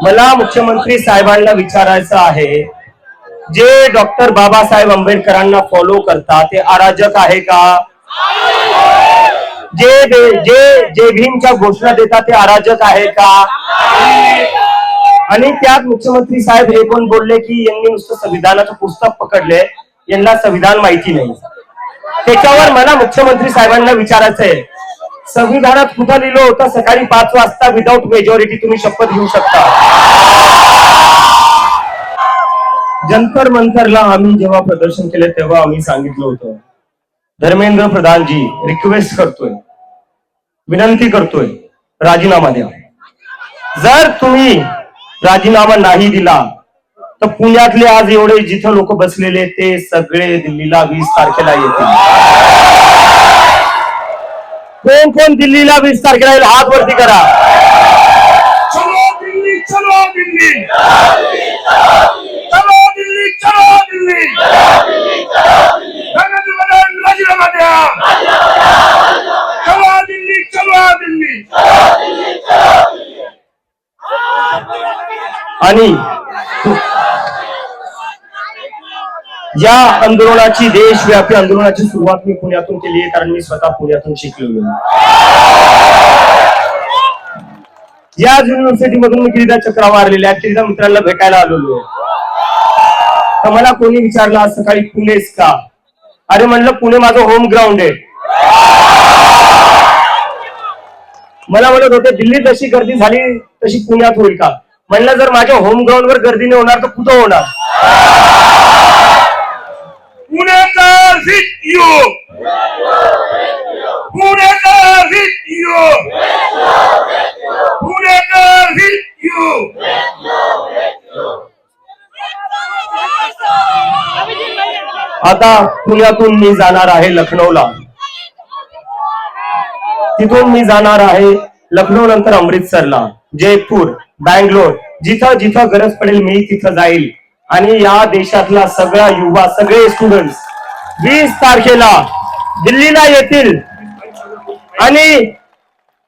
मला मुख्यमंत्री साहेबांना विचारायचं आहे, जे डॉक्टर बाबासाहेब आंबेडकरांना फॉलो करतात ते अराजक आहे का? जे जे जे भीमच्या घोषणा देतात ते अराजक आहे का? आणि त्यात मुख्यमंत्री साहेब हे पण बोलले की यांनी नुसतं संविधानाचं पुस्तक पकडले, यांना संविधान माहिती नाही. त्याच्यावर मला मुख्यमंत्री साहेबांना विचारायचं आहे, संविधानात कुठं लिहिलं होतं सकाळी 5 वाजता विदाऊट मेजॉरिटी तुम्ही शपथ घेऊ शकता? जंतर मंतरला आम्ही जेव्हा प्रदर्शन केले तेव्हा आम्ही सांगितलं होतं, धर्मेंद्र प्रधानजी रिक्वेस्ट करतोय, विनंती करतोय, राजीनामा द्या. जर तुम्ही राजीनामा नाही दिला तर पुण्यातले आज एवढे जिथं लोक बसलेले ते सगळे दिल्लीला 20 तारखेला येतील. कोण कोण दिल्लीला 20 तारखेला येईल हात वरती करा. चलो दिल्ली, चलो दिल्ली, चलो दिल्ली, चलो दिल्ली, राजीनामा द्या. चलो दिल्ली, चलो दिल्ली. आणि या आंदोलनाची, देशव्यापी आंदोलनाची सुरुवात मी पुण्यातून केली आहे, कारण मी स्वतः पुण्यातून शिकलेलो. या युनिव्हर्सिटी मधून मी कितीदा चक्रा मारलेल्या, कितीदा मित्रांना भेटायला आलेलो. तर मला कोणी विचारलं आज सकाळी पुणेच का? अरे म्हणलं पुणे माझं होम ग्राउंड आहे. मला म्हणत होते दिल्लीत जशी गर्दी झाली तशी पुण्यात होईल का? म्हणलं जर माझ्या होम ग्राउंड वर गर्दी नाही होणार तर कुठं होणार? Punekar with you, Punekar with you, Punekar with you. आता पुण्यातून मी जाणार आहे लखनौला, तिथून मी जाणार आहे लखनौ नंतर अमृतसरला, जयपूर, बँगलोर, जिथं जिथं गरज पडेल मी तिथं जाईल. आणि या देशातला सगळा युवा, सगळे स्टुडंट 20 तारखेला दिल्लीला येतील. आणि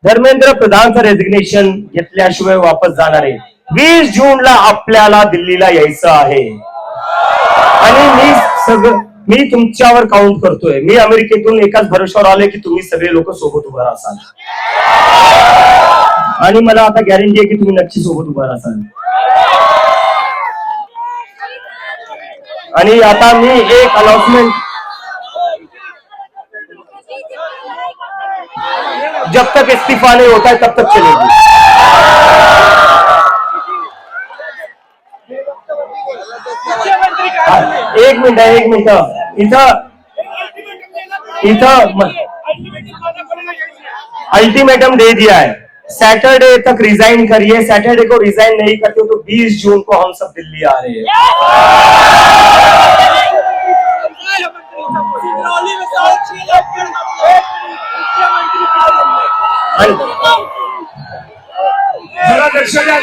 धर्मेंद्र प्रधानचं रेजिग्नेशन घेतल्याशिवाय वापस जाणार आहे. 20 जूनला आपल्याला दिल्लीला यायचं आहे. आणि मी तुमच्यावर काउंट करतोय. मी अमेरिकेतून एकाच भरोश्यावर आले की तुम्ही सगळे लोक सोबत उभा राहाल. आणि मला आता गॅरंटी आहे की तुम्ही नक्की सोबत उभा राहाल. आणि आता मी एक अनाउंसमेंट, जब तक इस्तीफा नहीं होता है तब तक चलेगी. एक मिनिट इथं अल्टीमेटम दे दिया है, सैटरडे तक रिजाइन करिए. सैटरडे को रिजाइन नहीं करते तो 20 जून को हम सब दिल्ली आ रहे हैं.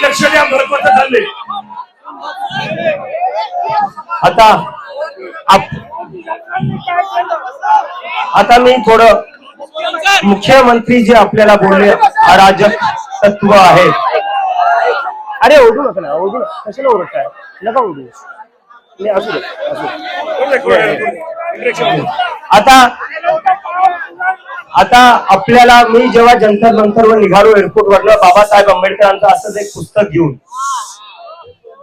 लक्ष द्या महत्वाचं झाले. आता मी थोडं मुख्यमंत्री जे आपल्याला बोलले अराजक तत्व आहे. अरे ओढू नका ना, ओढू कशाला ओरडताय, नका ओढू. आता आपल्याला, मी जेव्हा जंतर मंतरवर निघालो एअरपोर्ट वरनं बाबासाहेब आंबेडकरांचं असंच एक पुस्तक घेऊन,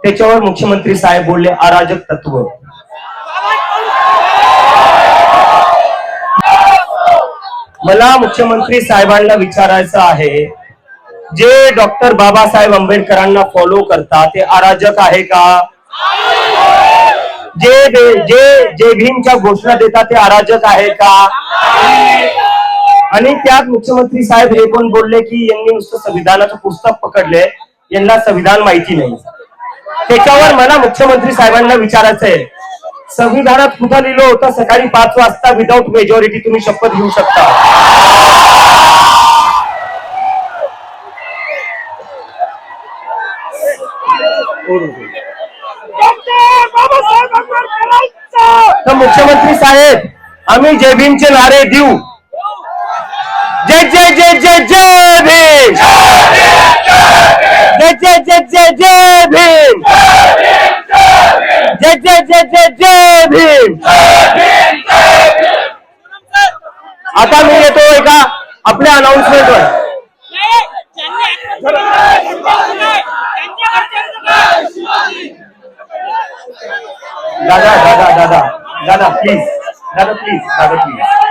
त्याच्यावर मुख्यमंत्री साहेब बोलले अराजक तत्व. मला मुख्यमंत्री साहेबांना विचारायचं आहे, जे डॉक्टर बाबासाहेब आंबेडकरांना फॉलो करतात ते अराजक आहे का? जे जे भीमच्या घोषणा देतात ते अराजक आहे का? आणि त्यात मुख्यमंत्री साहेब हे पण बोलले की यांनी नुसतं संविधानाचं पुस्तक पकडले, यांना संविधान माहिती नाही. त्याच्यावर मला मुख्यमंत्री साहेबांना विचारायचं आहे, संविधानात कुठं लिहिलं होतं सकाळी 5 वाजता विदाऊट मेजॉरिटी तुम्ही शपथ घेऊ शकता? तर मुख्यमंत्री साहेब आम्ही जय भीमचे नारे देऊ. जय जय जय जय जय भीम, जय जय जय जय जय जय जय जय जय भीम. आता मी येतो एका आपल्या अनाउन्समेंटवर. दादा दादा दादा दादा प्लीज दादा प्लीज दादा प्लीज